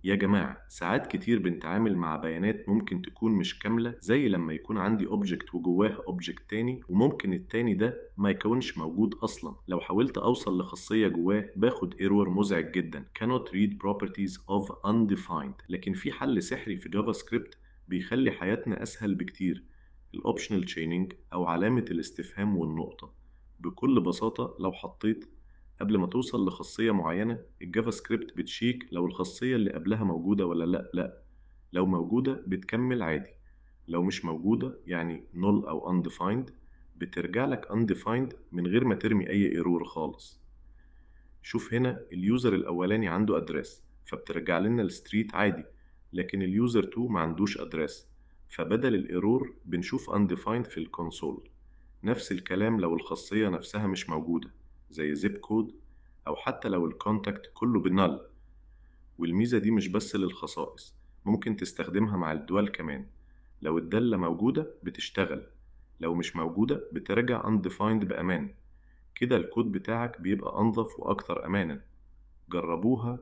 يا جماعة ساعات كتير بنتعامل مع بيانات ممكن تكون مش كاملة، زي لما يكون عندي اوبجكت وجواه اوبجكت تاني وممكن التاني ده ما يكونش موجود أصلا. لو حاولت أوصل لخاصية جواه باخد ايرور مزعج جدا cannot read properties of undefined. لكن في حل سحري في جافا سكريبت بيخلي حياتنا أسهل بكتير، الاوبشنال تشيننج أو علامة الاستفهام والنقطة. بكل بساطة لو حطيت قبل ما توصل لخاصية معينة، الجافا سكريبت بتشيك لو الخاصية اللي قبلها موجودة ولا لأ. لو موجودة بتكمل عادي، لو مش موجودة يعني null أو undefined بترجع لك undefined من غير ما ترمي أي ايرور خالص. شوف هنا اليوزر الأولاني عنده أدرس فبترجع لنا الستريت عادي، لكن اليوزر 2 ما عندوش أدرس، فبدل الايرور بنشوف undefined في الكونسول. نفس الكلام لو الخاصية نفسها مش موجودة زي زيب كود، أو حتى لو الكونتاكت كله بنال. والميزة دي مش بس للخصائص، ممكن تستخدمها مع الدول كمان. لو الدالة موجودة بتشتغل، لو مش موجودة بترجع undefined بأمان. كده الكود بتاعك بيبقى أنظف وأكثر أمانا. جربوها